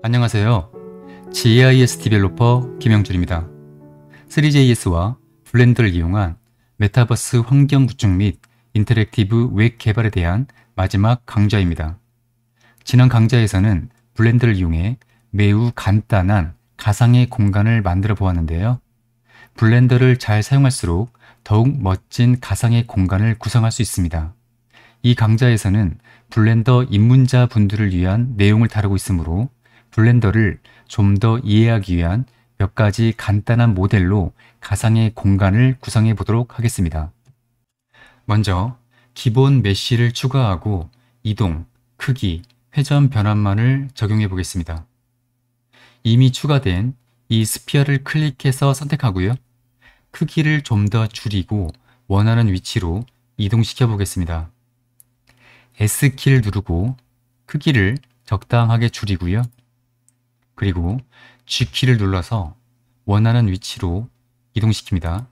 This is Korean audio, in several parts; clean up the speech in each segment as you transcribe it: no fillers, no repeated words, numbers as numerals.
안녕하세요. GIS 디벨로퍼 김영준입니다. 3JS와 블렌더를 이용한 메타버스 환경 구축 및 인터랙티브 웹 개발에 대한 마지막 강좌입니다. 지난 강좌에서는 블렌더를 이용해 매우 간단한 가상의 공간을 만들어 보았는데요. 블렌더를 잘 사용할수록 더욱 멋진 가상의 공간을 구성할 수 있습니다. 이 강좌에서는 블렌더 입문자 분들을 위한 내용을 다루고 있으므로 블렌더를 좀 더 이해하기 위한 몇 가지 간단한 모델로 가상의 공간을 구성해 보도록 하겠습니다. 먼저 기본 메쉬를 추가하고 이동, 크기, 회전 변환만을 적용해 보겠습니다. 이미 추가된 이 스피어를 클릭해서 선택하고요. 크기를 좀 더 줄이고 원하는 위치로 이동시켜 보겠습니다. S키를 누르고 크기를 적당하게 줄이고요. 그리고 G키를 눌러서 원하는 위치로 이동시킵니다.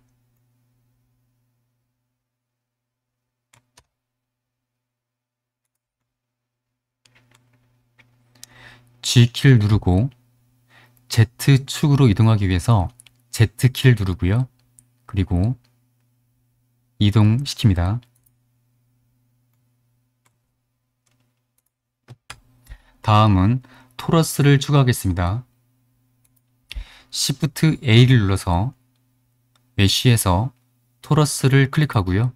G키를 누르고 Z축으로 이동하기 위해서 Z키를 누르고요. 그리고 이동시킵니다. 다음은 토러스를 추가하겠습니다. Shift A를 눌러서 메쉬에서 토러스를 클릭하고요.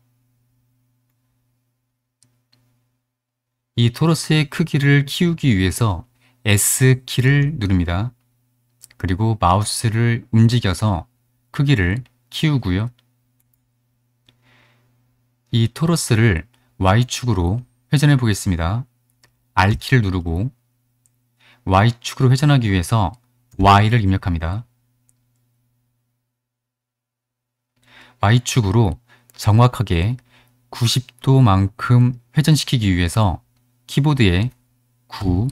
이 토러스의 크기를 키우기 위해서 S키를 누릅니다. 그리고 마우스를 움직여서 크기를 키우고요. 이 토러스를 Y축으로 회전해 보겠습니다. R키를 누르고 Y축으로 회전하기 위해서 Y를 입력합니다. Y축으로 정확하게 90도만큼 회전시키기 위해서 키보드에 9,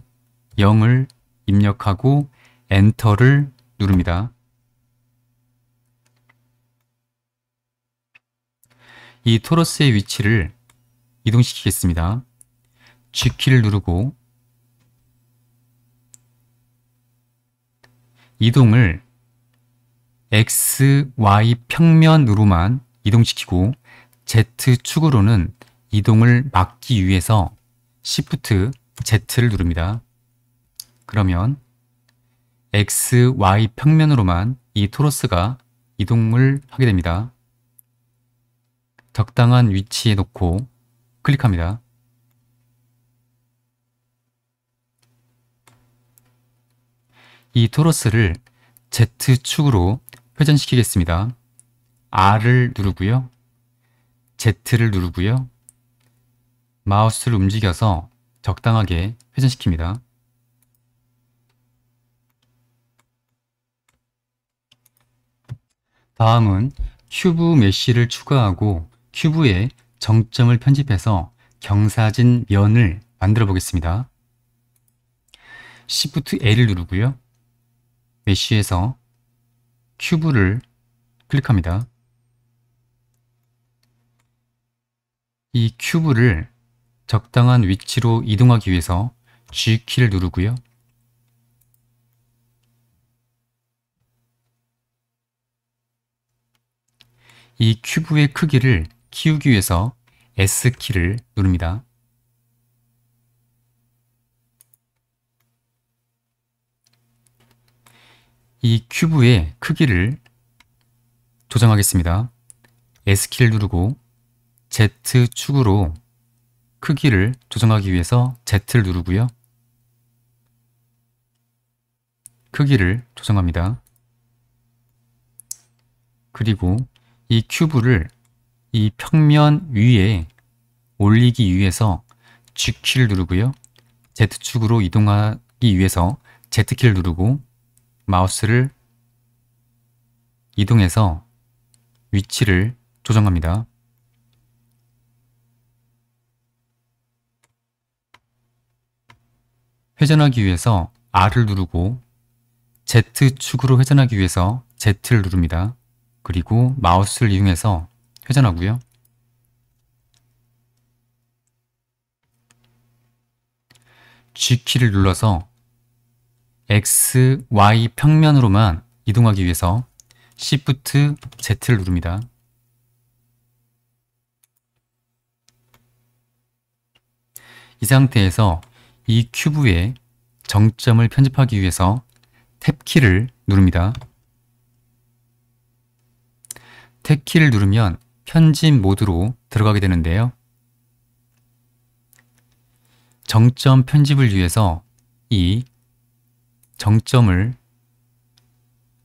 0을 입력하고 엔터를 누릅니다. 이 토러스의 위치를 이동시키겠습니다. G키를 누르고 이동을 X, Y 평면으로만 이동시키고 Z축으로는 이동을 막기 위해서 Shift Z를 누릅니다. 그러면 X, Y 평면으로만 이 토러스가 이동을 하게 됩니다. 적당한 위치에 놓고 클릭합니다. 이 토러스를 Z축으로 회전시키겠습니다. R을 누르고요. Z를 누르고요. 마우스를 움직여서 적당하게 회전시킵니다. 다음은 큐브 메쉬를 추가하고 큐브에 정점을 편집해서 경사진 면을 만들어 보겠습니다. Shift A를 누르고요. 메쉬에서 큐브를 클릭합니다. 이 큐브를 적당한 위치로 이동하기 위해서 G키를 누르고요. 이 큐브의 크기를 키우기 위해서 S키를 누릅니다. 이 큐브의 크기를 조정하겠습니다. S키를 누르고 Z축으로 크기를 조정하기 위해서 Z를 누르고요. 크기를 조정합니다. 그리고 이 큐브를 이 평면 위에 올리기 위해서 G키를 누르고요. Z축으로 이동하기 위해서 Z키를 누르고 마우스를 이동해서 위치를 조정합니다. 회전하기 위해서 R을 누르고 Z축으로 회전하기 위해서 Z를 누릅니다. 그리고 마우스를 이용해서 회전하고요. G키를 눌러서 X, Y 평면으로만 이동하기 위해서 Shift Z를 누릅니다. 이 상태에서 이 큐브에 정점을 편집하기 위해서 탭키를 누릅니다. 탭키를 누르면 편집 모드로 들어가게 되는데요. 정점 편집을 위해서 이 정점을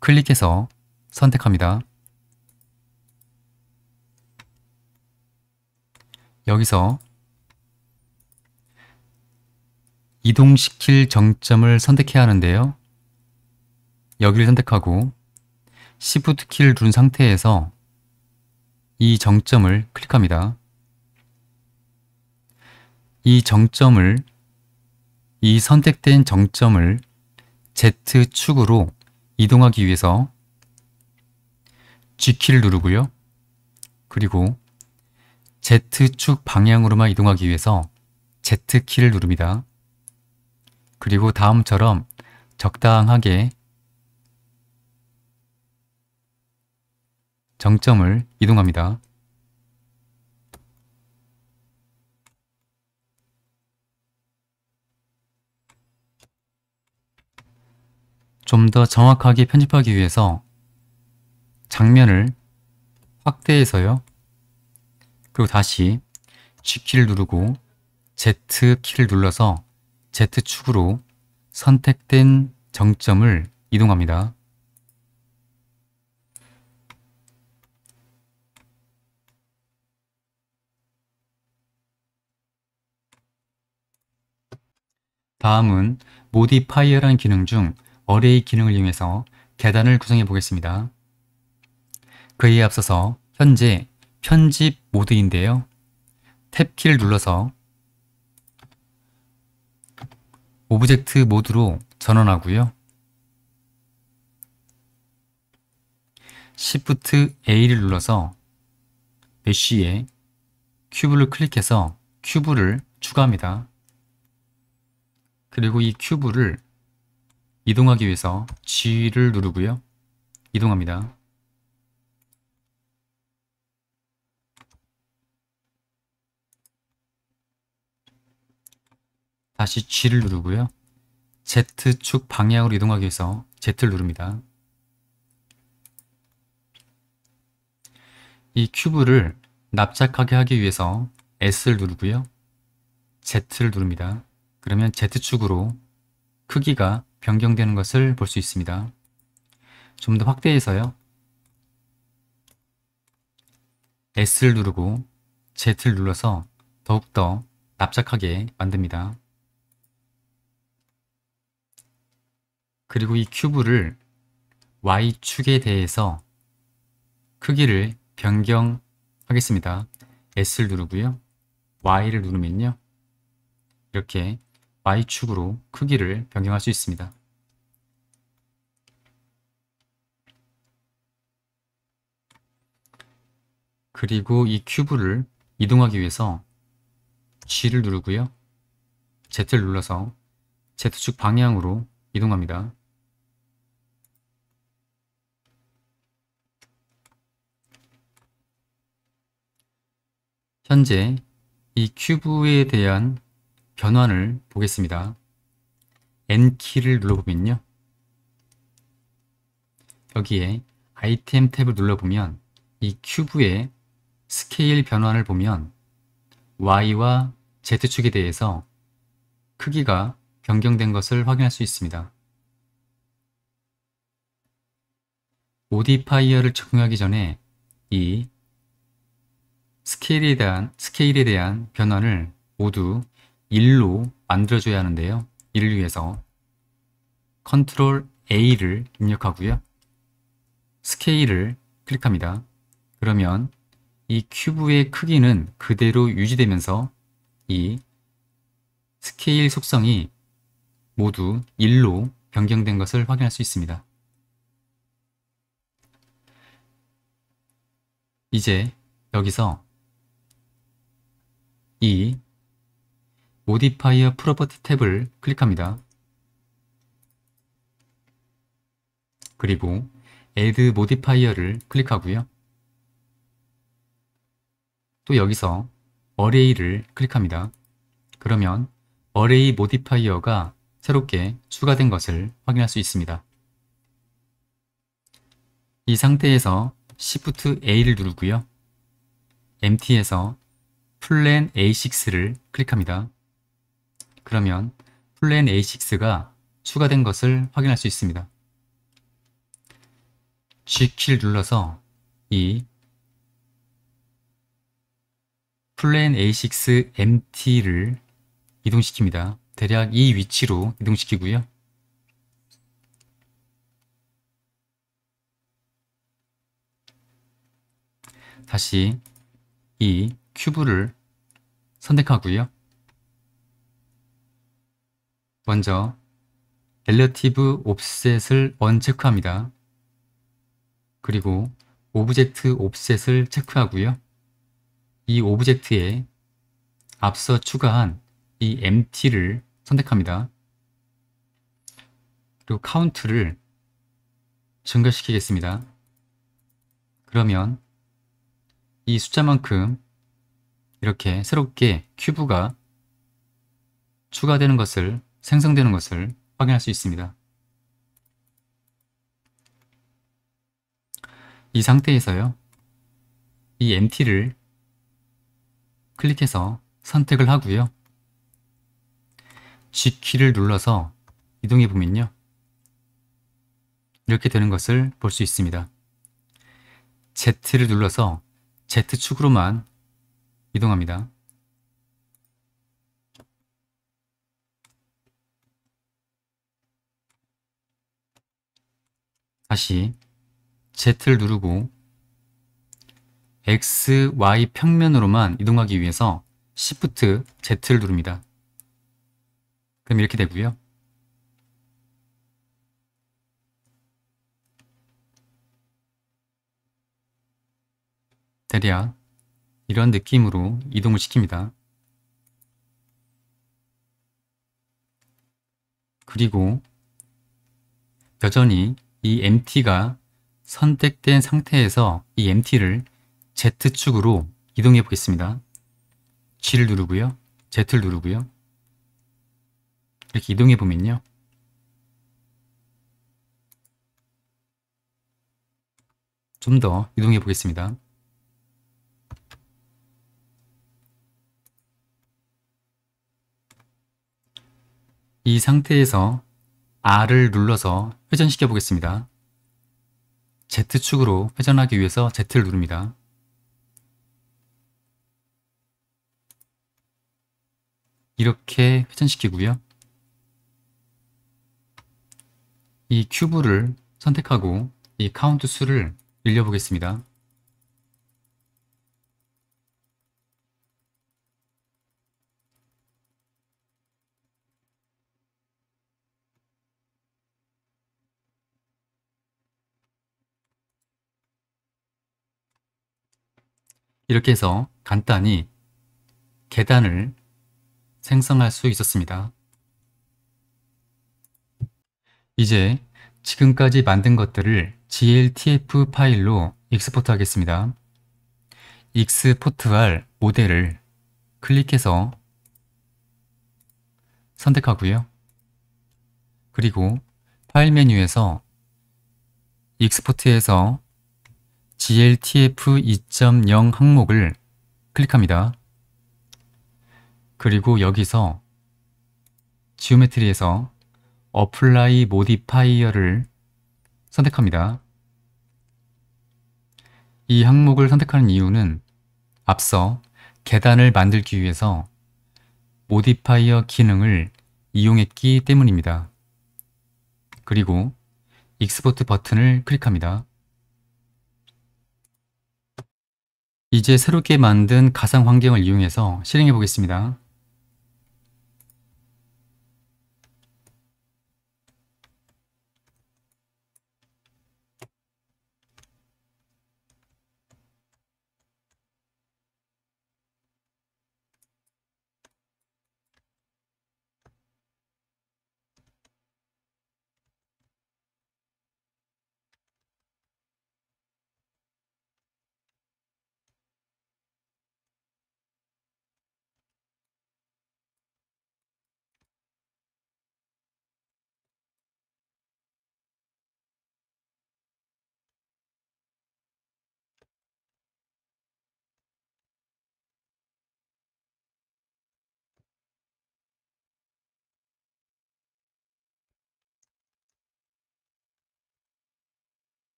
클릭해서 선택합니다. 여기서 이동시킬 정점을 선택해야 하는데요. 여기를 선택하고 Shift 키를 누른 상태에서 이 정점을 클릭합니다. 이 선택된 정점을 Z축으로 이동하기 위해서 G키를 누르고요. 그리고 Z축 방향으로만 이동하기 위해서 Z키를 누릅니다. 그리고 다음처럼 적당하게 정점을 이동합니다. 좀 더 정확하게 편집하기 위해서 장면을 확대해서요. 그리고 다시 G키를 누르고 Z키를 눌러서 Z축으로 선택된 정점을 이동합니다. 다음은 모디파이어라는 기능 중 어레이 기능을 이용해서 계단을 구성해 보겠습니다. 그에 앞서서 현재 편집 모드인데요. 탭키를 눌러서 오브젝트 모드로 전환하고요. Shift A를 눌러서 메쉬에 큐브를 클릭해서 큐브를 추가합니다. 그리고 이 큐브를 이동하기 위해서 G를 누르고요. 이동합니다. 다시 G를 누르고요. Z축 방향으로 이동하기 위해서 Z를 누릅니다. 이 큐브를 납작하게 하기 위해서 S를 누르고요. Z를 누릅니다. 그러면 Z축으로 크기가 변경되는 것을 볼 수 있습니다. 좀 더 확대해서요. S를 누르고 Z를 눌러서 더욱더 납작하게 만듭니다. 그리고 이 큐브를 Y축에 대해서 크기를 변경하겠습니다. S를 누르고요. Y를 누르면요. 이렇게 Y축으로 크기를 변경할 수 있습니다. 그리고 이 큐브를 이동하기 위해서 G를 누르고요. Z를 눌러서 Z축 방향으로 이동합니다. 현재 이 큐브에 대한 변환을 보겠습니다. N키를 눌러보면요. 여기에 아이템 탭을 눌러보면 이 큐브의 스케일 변환을 보면 Y와 Z축에 대해서 크기가 변경된 것을 확인할 수 있습니다. 모디파이어를 적용하기 전에 이 스케일에 대한 변환을 모두 1로 만들어줘야 하는데요. 이를 위해서 Ctrl A를 입력하고요. 스케일을 클릭합니다. 그러면 이 큐브의 크기는 그대로 유지되면서 이 스케일 속성이 모두 1로 변경된 것을 확인할 수 있습니다. 이제 여기서 이 모디파이어 프로퍼티 탭을 클릭합니다. 그리고 Add Modifier를 클릭하고요. 또 여기서 Array를 클릭합니다. 그러면 Array Modifier가 새롭게 추가된 것을 확인할 수 있습니다. 이 상태에서 Shift A를 누르고요. Empty에서 Plan A6를 클릭합니다. 그러면 Plan A6가 추가된 것을 확인할 수 있습니다. G키를 눌러서 이 Plan A6 Empty를 이동시킵니다. 대략 이 위치로 이동시키고요. 다시 이 큐브를 선택하고요. 먼저 Relative Offset을 언체크합니다. 그리고 오브젝트 옵셋을 체크하고요. 이 오브젝트에 앞서 추가한 이 empty를 선택합니다. 그리고 카운트를 증가시키겠습니다. 그러면 이 숫자만큼 이렇게 새롭게 큐브가 추가되는 것을, 생성되는 것을 확인할 수 있습니다. 이 상태에서요, 이 empty를 클릭해서 선택을 하고요. G키를 눌러서 이동해 보면요, 이렇게 되는 것을 볼 수 있습니다. Z를 눌러서 Z축으로만 이동합니다. 다시 Z를 누르고 X, Y 평면으로만 이동하기 위해서 Shift Z를 누릅니다. 그럼 이렇게 되고요. 대략 이런 느낌으로 이동을 시킵니다. 그리고 여전히 이 empty가 선택된 상태에서 이 empty를 Z축으로 이동해 보겠습니다. G를 누르고요. Z를 누르고요. 이렇게 이동해 보면요, 좀 더 이동해 보겠습니다. 이 상태에서 R을 눌러서 회전시켜 보겠습니다. Z축으로 회전하기 위해서 Z를 누릅니다. 이렇게 회전시키고요. 이 큐브를 선택하고 이 카운트 수를 늘려 보겠습니다. 이렇게 해서 간단히 계단을 생성할 수 있었습니다. 이제 지금까지 만든 것들을 GLTF 파일로 익스포트 하겠습니다. 익스포트할 모델을 클릭해서 선택하고요. 그리고 파일 메뉴에서 익스포트에서 GLTF 2.0 항목을 클릭합니다. 그리고 여기서 지오메트리에서 Apply Modifier를 선택합니다. 이 항목을 선택하는 이유는 앞서 계단을 만들기 위해서 모디파이어 기능을 이용했기 때문입니다. 그리고 익스포트 버튼을 클릭합니다. 이제 새롭게 만든 가상 환경을 이용해서 실행해 보겠습니다.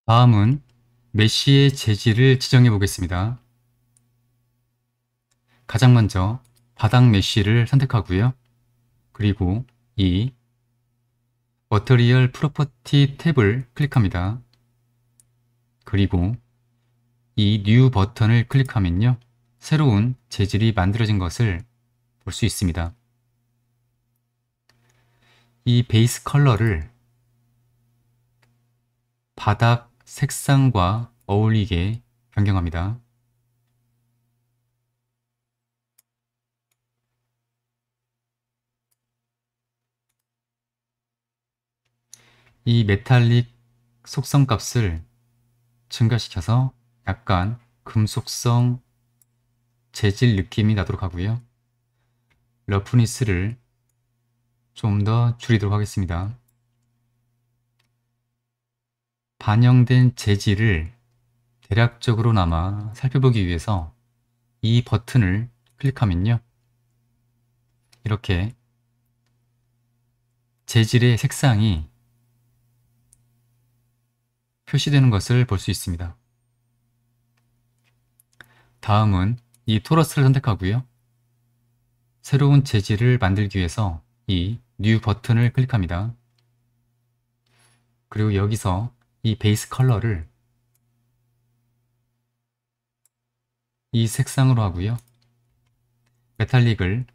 다음은 메쉬의 재질을 지정해 보겠습니다. 가장 먼저 바닥 메쉬를 선택하고요. 그리고 이 머터리얼 프로퍼티 탭을 클릭합니다. 그리고 이 뉴 버튼을 클릭하면요. 새로운 재질이 만들어진 것을 볼 수 있습니다. 이 베이스 컬러를 바닥 색상과 어울리게 변경합니다. 이 메탈릭 속성 값을 증가시켜서 약간 금속성 재질 느낌이 나도록 하고요. 러프니스를 좀 더 줄이도록 하겠습니다. 반영된 재질을 대략적으로나마 살펴보기 위해서 이 버튼을 클릭하면요. 이렇게 재질의 색상이 표시되는 것을 볼 수 있습니다. 다음은 이 토러스를 선택하고요. 새로운 재질을 만들기 위해서 이 뉴 버튼을 클릭합니다. 그리고 여기서 이 베이스 컬러를 이 색상으로 하고요. 메탈릭을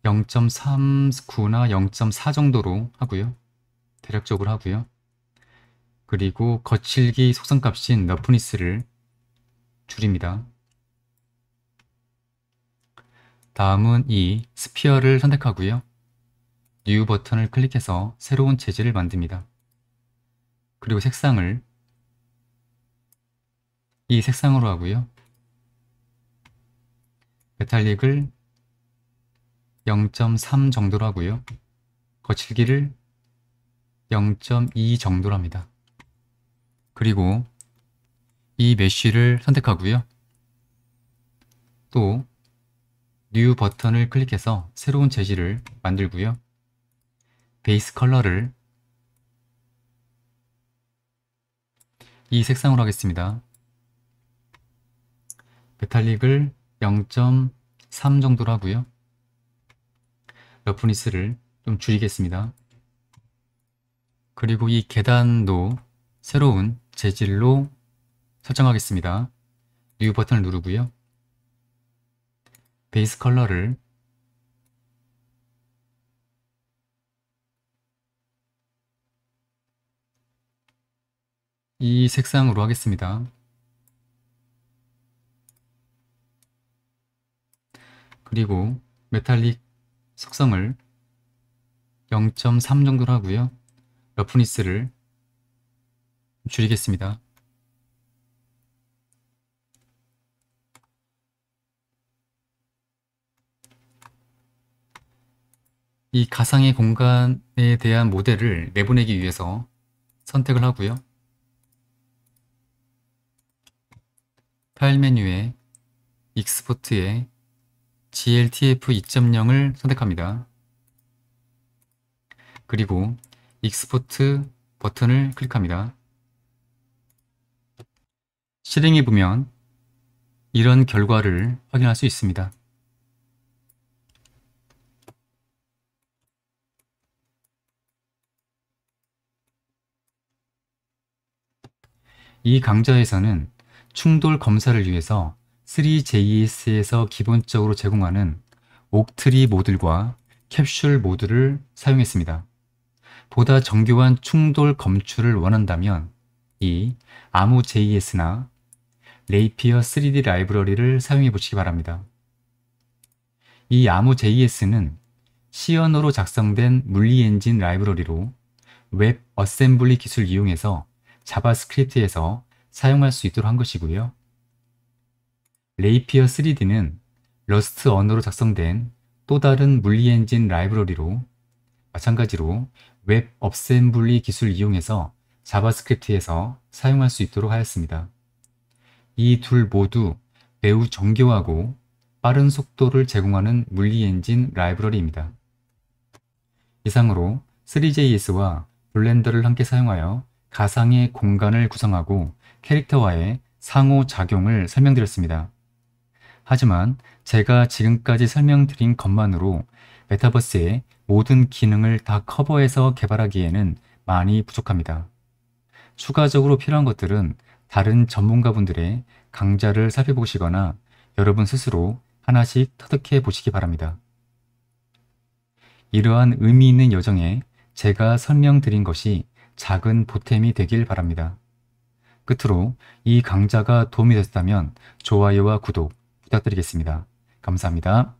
0.39나 0.4 정도로 하고요. 대략적으로 하고요. 그리고 거칠기 속성값인 러프니스를 줄입니다. 다음은 이 스피어를 선택하고요. 뉴 버튼을 클릭해서 새로운 재질을 만듭니다. 그리고 색상을 이 색상으로 하고요. 메탈릭을 0.3 정도로 하고요. 거칠기를 0.2 정도로 합니다. 그리고 이 메쉬를 선택하고요. 또 뉴 버튼을 클릭해서 새로운 재질을 만들고요. 베이스 컬러를 이 색상으로 하겠습니다. 메탈릭을 0.3 정도로 하고요. 러프니스를 좀 줄이겠습니다. 그리고 이 계단도 새로운 재질로 설정하겠습니다. 뉴 버튼을 누르고요. 베이스 컬러를 이 색상으로 하겠습니다. 그리고 메탈릭 속성을 0.3 정도로 하고요. 러프니스를 줄이겠습니다. 이 가상의 공간에 대한 모델을 내보내기 위해서 선택을 하고요. 파일 메뉴에 익스포트에 gltf 2.0을 선택합니다. 그리고 익스포트 버튼을 클릭합니다. 실행해 보면 이런 결과를 확인할 수 있습니다. 이 강좌에서는 충돌 검사를 위해서 3JS에서 기본적으로 제공하는 옥트리 모듈과 캡슐 모듈을 사용했습니다. 보다 정교한 충돌 검출을 원한다면 이 아무.js나 레이피어 3D 라이브러리를 사용해 보시기 바랍니다. 이 아무.js는 C 언어로 작성된 물리 엔진 라이브러리로 웹 어셈블리 기술을 이용해서 자바스크립트에서 사용할 수 있도록 한 것이고요. 레이피어 3D는 러스트 언어로 작성된 또 다른 물리 엔진 라이브러리로 마찬가지로 웹 어셈블리 기술을 이용해서 자바스크립트에서 사용할 수 있도록 하였습니다. 이 둘 모두 매우 정교하고 빠른 속도를 제공하는 물리 엔진 라이브러리입니다. 이상으로 3JS와 블렌더를 함께 사용하여 가상의 공간을 구성하고 캐릭터와의 상호작용을 설명드렸습니다. 하지만 제가 지금까지 설명드린 것만으로 메타버스의 모든 기능을 다 커버해서 개발하기에는 많이 부족합니다. 추가적으로 필요한 것들은 다른 전문가분들의 강좌를 살펴보시거나 여러분 스스로 하나씩 터득해 보시기 바랍니다. 이러한 의미 있는 여정에 제가 설명드린 것이 작은 보탬이 되길 바랍니다. 끝으로 이 강좌가 도움이 됐다면 좋아요와 구독 부탁드리겠습니다. 감사합니다.